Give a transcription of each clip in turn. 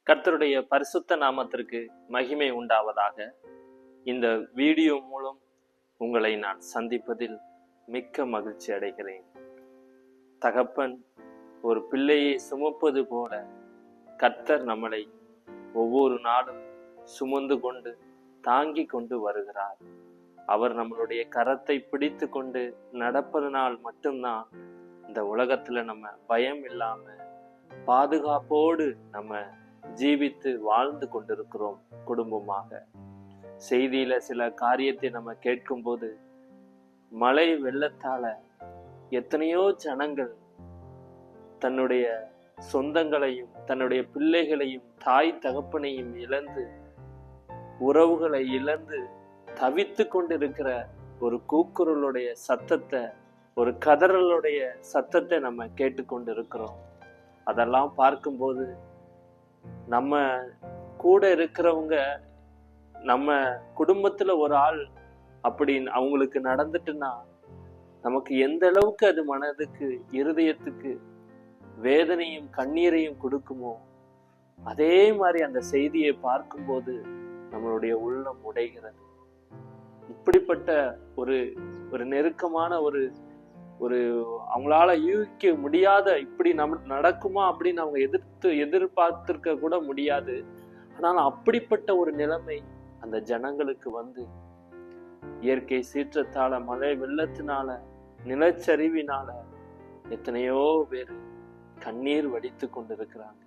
கர்த்தருடைய பரிசுத்த நாமத்திற்கு மகிமை உண்டாவதாக. இந்த வீடியோ மூலம் உங்களை நான் சந்திப்பதில் மிக்க மகிழ்ச்சி அடைகிறேன். தகப்பன் ஒரு பிள்ளையை சுமப்பது போல கர்த்தர் நம்மளை ஒவ்வொரு நாளும் சுமந்து கொண்டு தாங்கி கொண்டு வருகிறார். அவர் நம்மளுடைய கரத்தை பிடித்து கொண்டு நடப்பதனால் மட்டும்தான் இந்த உலகத்துல நம்ம பயம் இல்லாம பாதுகாப்போடு நம்ம ஜீவித்து வாழ்ந்து கொண்டிருக்கிறோம் குடும்பமாக. செய்தியில சில காரியத்தை நம்ம கேட்கும் போது மழை வெள்ளத்தால எத்தனையோ ஜனங்கள் தன்னுடைய சொந்தங்களையும் தன்னுடைய பிள்ளைகளையும் தாய் தகப்பனையும் இழந்து உறவுகளை இழந்து தவித்து கொண்டிருக்கிற ஒரு கூக்குரலுடைய சத்தத்தை, ஒரு கதறலுடைய சத்தத்தை நம்ம கேட்டுக்கொண்டிருக்கிறோம். அதெல்லாம் பார்க்கும்போது நம்ம கூட இருக்கிறவங்க, நம்ம குடும்பத்துல ஒரு ஆள் அப்படி அவங்களுக்கு நடந்துட்டுன்னா நமக்கு எந்த அளவுக்கு அது மனதுக்கு இருதயத்துக்கு வேதனையும் கண்ணீரையும் கொடுக்குமோ, அதே மாதிரி அந்த செய்தியை பார்க்கும்போது நம்மளுடைய உள்ளம் உடைகிறது. இப்படிப்பட்ட ஒரு ஒரு நெருக்கமான ஒரு ஒரு அவங்களால யூகிக்க முடியாத, இப்படி நடக்குமா அப்படின்னு அவங்க எதிர்பார்த்திருக்க கூட முடியாது. ஆனாலும் அப்படிப்பட்ட ஒரு நிலைமை அந்த ஜனங்களுக்கு வந்து இயற்கை சீற்றத்தால, மழை வெள்ளத்தினால, நிலச்சரிவினால எத்தனையோ பேர் கண்ணீர் வடித்து கொண்டிருக்கிறாங்க.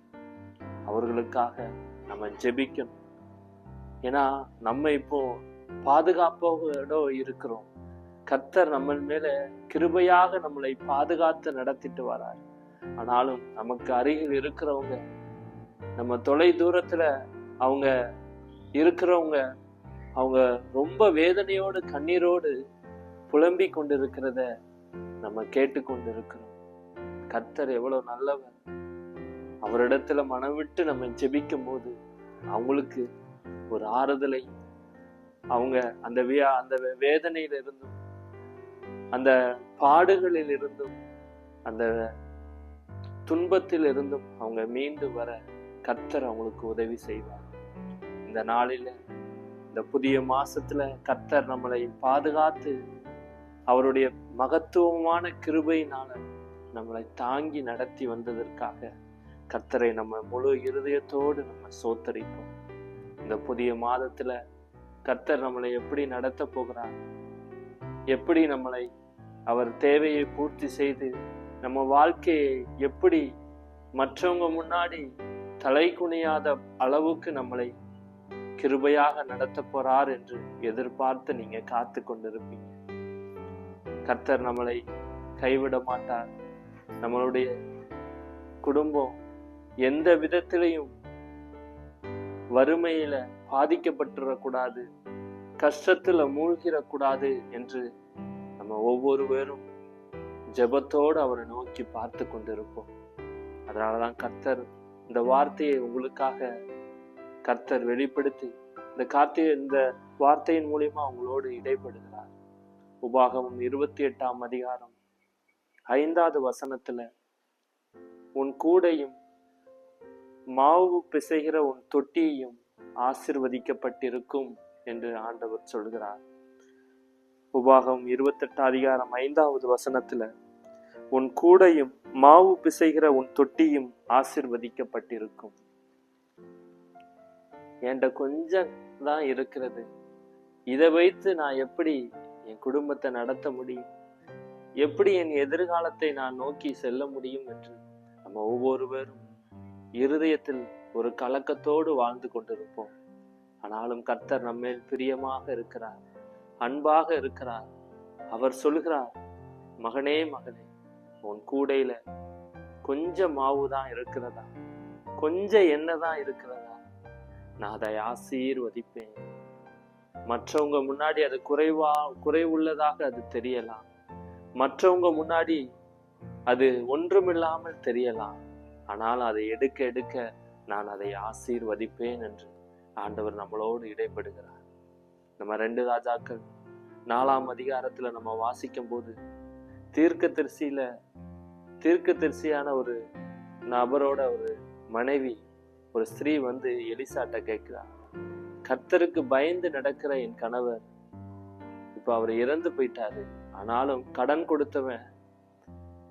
அவர்களுக்காக நம்ம ஜெபிக்கணும். ஏன்னா நம்ம இப்போ பாதுகாப்போட இருக்கிறோம். கர்த்தர் நம்ம மேல கிருபையாக நம்மளை பாதுகாத்து நடத்திட்டு வரார். ஆனாலும் நமக்கு அருகில் இருக்கிறவங்க, நம்ம தொலை தூரத்துல அவங்க இருக்கிறவங்க, அவங்க ரொம்ப வேதனையோடு கண்ணீரோடு புலம்பி கொண்டிருக்கிறத நம்ம கேட்டுக்கொண்டு இருக்கிறோம். கர்த்தர் எவ்வளவு நல்லவர். அவரிடத்துல மனம் விட்டு நம்ம ஜெபிக்கும் போது அவங்களுக்கு ஒரு ஆறுதலை, அவங்க அந்த வேதனையில இருந்தும் அந்த பாடுகளில் இருந்தும் அந்த துன்பத்தில் இருந்தும் அவங்க மீண்டு வர கர்த்தர் அவங்களுக்கு உதவி செய்வார். இந்த நாளில, இந்த புதிய மாசத்துல கர்த்தர் நம்மளை பாதுகாத்து அவருடைய மகத்துவமான கிருபையினால நம்மளை தாங்கி நடத்தி வந்ததற்காக கர்த்தரை நம்ம முழு இருதயத்தோடு நம்ம சோத்தரிப்போம். இந்த புதிய மாதத்துல கர்த்தர் நம்மளை எப்படி நடத்த போகிறார், எப்படி நம்மளை அவர் தேவையை பூர்த்தி செய்து நம்ம வாழ்க்கையை எப்படி மற்றவங்க முன்னாடி தலை குனியாத அளவுக்கு நம்மளை கிருபையாக நடத்த போறார் என்று எதிர்பார்த்து நீங்க காத்து கொண்டிருப்பீங்க. கர்த்தர் நம்மளை கைவிட மாட்டார். நம்மளுடைய குடும்பம் எந்த விதத்திலையும் வறுமையில பாதிக்கப்பட்டுடக்கூடாது, கஷ்டத்துல மூழ்கிடக்கூடாது என்று நம்ம ஒவ்வொருவரும் ஜெபத்தோடு அவரை நோக்கி பார்த்து கொண்டிருப்போம். அதனாலதான் கர்த்தர் இந்த வார்த்தையை உங்களுக்காக கர்த்தர் வெளிப்படுத்தி இந்த வார்த்தையின் மூலியமா அவங்களோடு இடைப்படுகிறார். உபாகமம் 28ஆம் அதிகாரம் 5வது வசனத்துல, உன் கூடையும் மாவு பிசைகிற உன் தொட்டியையும் ஆசீர்வதிக்கப்பட்டிருக்கும் என்று ஆண்டவர் சொல்கிறார். உபாகமம் 28 அதிகாரம் 5வது வசனத்துல, உன் கூடையும் மாவு பிசைகிற உன் தொட்டியும் ஆசீர்வதிக்கப்பட்டிருக்கும். என்கிட்ட கொஞ்சம் தான் இருக்கிறது, இதை வைத்து நான் எப்படி என் குடும்பத்தை நடத்த முடியும், எப்படி என் எதிர்காலத்தை நான் நோக்கி செல்ல முடியும் என்று நம்ம ஒவ்வொருவரும் இருதயத்தில் ஒரு கலக்கத்தோடு வாழ்ந்து கொண்டிருப்போம். ஆனாலும் கர்த்தர் நம்மேல் பிரியமாக இருக்கிறார், அன்பாக இருக்கிறார். அவர் சொல்கிறார், மகனே மகனே, உன் கூடையில கொஞ்சம் மாவு தான் இருக்கிறதா, கொஞ்சம் எண்ணெய் தான் இருக்கிறதா, நான் அதை ஆசீர்வதிப்பேன். மற்றவங்க முன்னாடி அது குறைவுள்ளதாக அது தெரியலாம், மற்றவங்க முன்னாடி அது ஒன்றுமில்லாமல் தெரியலாம். ஆனால் அதை எடுக்க எடுக்க நான் அதை ஆசீர்வதிப்பேன் என்று ஆண்டவர் நம்மளோடு இடைப்படுகிறார். நம்ம 2 ராஜாக்கள் 4ஆம் அதிகாரத்துல நம்ம வாசிக்கும் போது தீர்க்கதரிசியான ஒரு நபரோட ஒரு மனைவி ஒரு ஸ்திரீ வந்து எலிசாட்ட கேட்கிறா, கர்த்தருக்கு பயந்து நடக்கிற என் கணவர் இப்ப அவர் இறந்து போயிட்டாரு, ஆனாலும் கடன் கொடுத்தவன்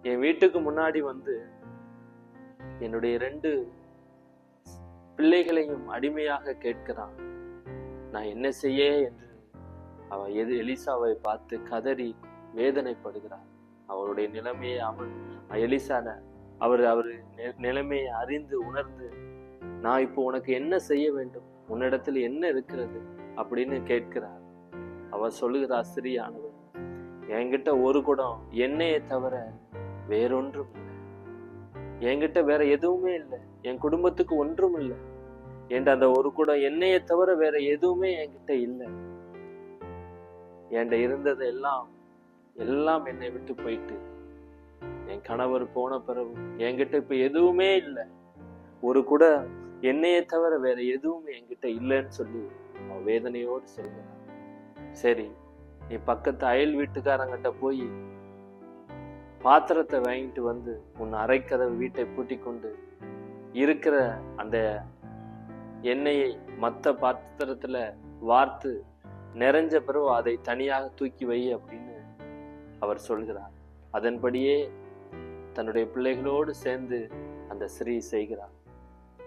என் வீட்டுக்கு முன்னாடி வந்து என்னுடைய 2 பிள்ளைகளையும் அடிமையாக கேட்கிறான், நான் என்ன செய்ய என்று அவ எலிசாவை பார்த்து கதறி வேதனைப்படுகிறார். அவருடைய நிலைமையை அவர் நிலைமையை அறிந்து உணர்ந்து, நான் இப்போ உனக்கு என்ன செய்ய வேண்டும், உன்னிடத்தில் என்ன இருக்கிறது அப்படின்னு கேட்கிறார். அவர் சொல்லுகிறார், ஸ்திரீயானவர், என்கிட்ட ஒரு குடம் எண்ணெயை தவிர வேறொன்றும் இல்லை, என்கிட்ட வேற எதுவுமே இல்லை, என் குடும்பத்துக்கு ஒன்றும் இல்லை என்ற அந்த ஒரு குடம் எண்ணெயை தவிர வேற எதுவுமே என்கிட்ட இல்லை. என்கிட்ட இருந்தது எல்லாம் என்னை விட்டு போயிட்டு, என் கணவர் போன பிறகு என்கிட்ட இப்ப எதுவுமே இல்லை, ஒரு கூட எண்ணெயை தவிர வேற எதுவுமே என்கிட்ட இல்லைன்னு சொல்லி அவன் வேதனையோடு சொல்கிறான். சரி, நீ பக்கத்து அயல் வீட்டுக்காரங்கிட்ட போய் பாத்திரத்தை வாங்கிட்டு வந்து உன் அரைக்கதவு வீட்டை பூட்டி கொண்டு இருக்கிற அந்த எண்ணெயை மத்த பாத்திரத்துல வார்த்து நிறைஞ்ச பிறகு அதை தனியாக தூக்கி வை அப்படின்னு அவர் சொல்கிறார். அதன்படியே தன்னுடைய பிள்ளைகளோடு சேர்ந்து அந்த ஸ்திரீ செய்கிறார்.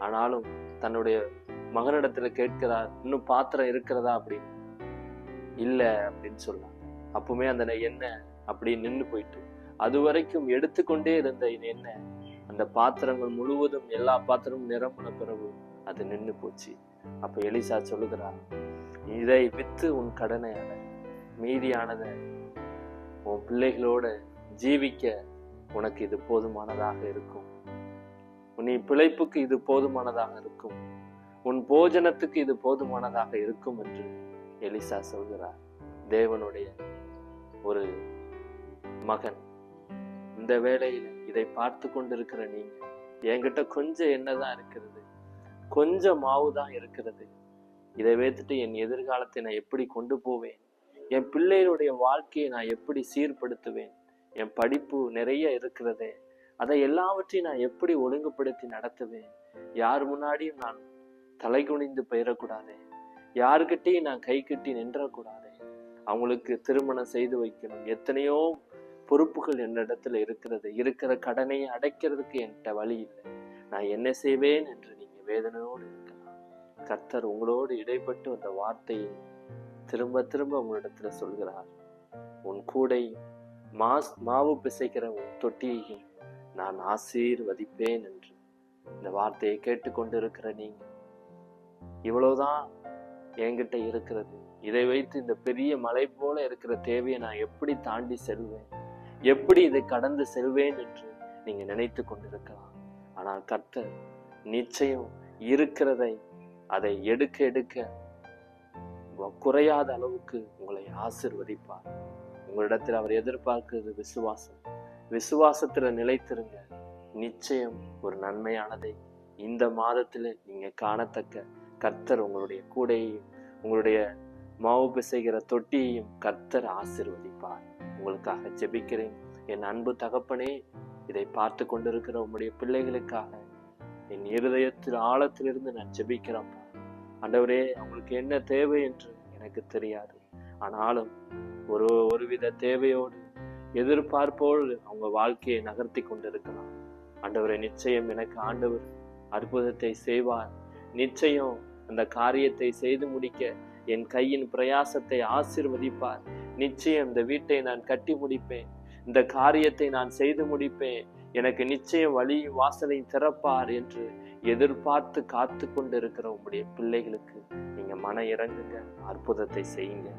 ஆனாலும் தன்னுடைய மகனிடத்துல கேட்கிறார், இன்னும் பாத்திரம் இருக்கிறதா அப்படின்னு. இல்லை அப்படின்னு சொன்னாங்க. அப்பவுமே அந்த எண்ணெய் அப்படி நின்று போயிட்டு, அது வரைக்கும் எடுத்துக்கொண்டே இருந்த எண்ணெய் அந்த பாத்திரங்கள் முழுவதும் எல்லா பாத்திரமும் நிரம்பின பிறகு அது நின்று போச்சு. அப்ப எலிசா சொல்லுகிறார், இதை வித்து உன் கடனை அடை, மீதியானதை உன் பிள்ளைகளோட ஜீவிக்க உனக்கு இது போதுமானதாக இருக்கும், நீ பிழைப்புக்கு இது போதுமானதாக இருக்கும், உன் போஜனத்துக்கு இது போதுமானதாக இருக்கும் என்று எலிசா சொல்கிறார். தேவனுடைய ஒரு மகன், இந்த வேளையில இதை பார்த்து கொண்டிருக்கிற நீங்க, என்கிட்ட கொஞ்சம் எண்ணெய் தான் இருக்கிறது, கொஞ்சம் மாவு தான் இருக்கிறது, இதை வைத்துட்டு என் எதிர்காலத்தை நான் எப்படி கொண்டு போவேன், என் பிள்ளைகளுடைய வாழ்க்கையை நான் எப்படி சீர்படுத்துவேன், என் படிப்பு நிறைய இருக்கிறதே, அதை எல்லாவற்றையும் நான் எப்படி ஒழுங்குபடுத்தி நடத்துவேன், யார் முன்னாடியும் நான் தலை குனிந்து பெயரக்கூடாதே, யாருக்கிட்டையும் நான் கை கட்டி நின்றக்கூடாதே, அவங்களுக்கு திருமணம் செய்து வைக்கணும், எத்தனையோ பொறுப்புகள் என்னிடத்துல இருக்கிறது, இருக்கிற கடனை அடைக்கிறதுக்கு என்கிட்ட வழி இல்லை, நான் என்ன செய்வேன் என்று நீங்க வேதனையோடு இருக்கலாம். கர்த்தர் உங்களோடு இடைப்பட்டு அந்த வார்த்தையை திரும்ப திரும்ப உங்களிடத்துல சொல்கிறார். உன் கூடையும் மாவு பிசைக்கிற உன் தொட்டியையும் நான் ஆசீர்வதிப்பேன் என்று. இந்த வார்த்தையை கேட்டுக்கொண்டு இருக்கிற நீங்க, இவ்வளவுதான் என்கிட்ட இருக்கிறது, இதை வைத்து இந்த பெரிய மலை போல இருக்கிற தேவையை நான் எப்படி தாண்டி செல்வேன், எப்படி இதை கடந்து செல்வேன் என்று நீங்க நினைத்து கொண்டிருக்கலாம். ஆனால் கர்த்தர் நிச்சயம் இருக்கிறதை அதை எடுக்க எடுக்க குறையாத அளவுக்கு உங்களை ஆசீர்வதிப்பார். உங்களிடத்தில் அவர் எதிர்பார்க்கிறது விசுவாசம். விசுவாசத்துல நிலைத்திருங்க, நிச்சயம் ஒரு நன்மையானதை இந்த மாதத்துல நீங்க காணத்தக்க கர்த்தர் உங்களுடைய கூடையையும் உங்களுடைய மாவு பிசைகிற தொட்டியையும் கர்த்தர் ஆசீர்வதிப்பார். உங்களுக்காக ஜெபிக்கிறேன். என் அன்பு தகப்பனே, இதை பார்த்து கொண்டிருக்கிற உங்களுடைய பிள்ளைகளுக்காக என் இருதயத்தில் ஆழத்திலிருந்து நான் ஜெபிக்கிறேன். ஆண்டவரே, அவங்களுக்கு என்ன தேவை என்று எனக்கு தெரியாது, ஆனாலும் ஒருவித தேவையோடு எதிர்பார்ப்போடு அவங்க வாழ்க்கையை நகர்த்தி கொண்டிருக்கலாம். ஆண்டவரே, நிச்சயம் எனக்கு ஆண்டவர் அற்புதத்தை செய்வார், நிச்சயம் அந்த காரியத்தை செய்து முடிக்க என் கையின் பிரயாசத்தை ஆசீர்வதிப்பார், நிச்சயம் இந்த வீட்டை நான் கட்டி முடிப்பேன், இந்த காரியத்தை நான் செய்து முடிப்பேன், எனக்கு நிச்சயம் வழி வாசலை திறப்பார் என்று எதிர்பார்த்து காத்து கொண்டு இருக்கிற உங்களுடைய பிள்ளைகளுக்கு நீங்க மன இறங்குங்க, அற்புதத்தை செய்யுங்க.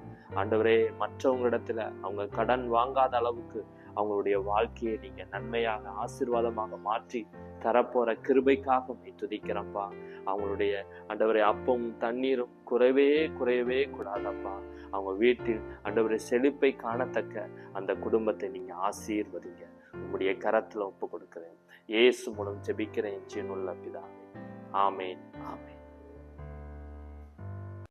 ஆண்டவரே, மற்றவங்களிடத்துல அவங்க கடன் வாங்காத அளவுக்கு அவங்களுடைய வாழ்க்கையை நீங்க நன்மையாக ஆசீர்வாதமாக மாற்றி தரப்போற கிருபைக்காக துதிக்கிறப்பா. அவங்களுடைய ஆண்டவரே அப்பமும் தண்ணீரும் குறையவே கூடாதப்பா. அவங்க வீட்டில் ஆண்டவரே செழிப்பை காணத்தக்க அந்த குடும்பத்தை நீங்க ஆசீர்வதிங்க. உங்களுடைய கரத்துல ஒப்பு கொடுக்கிறேன். இயேசு மூலம் ஜெபிக்கிறேன் ஜீவனுள்ள பிதாவே. ஆமேன், ஆமேன்.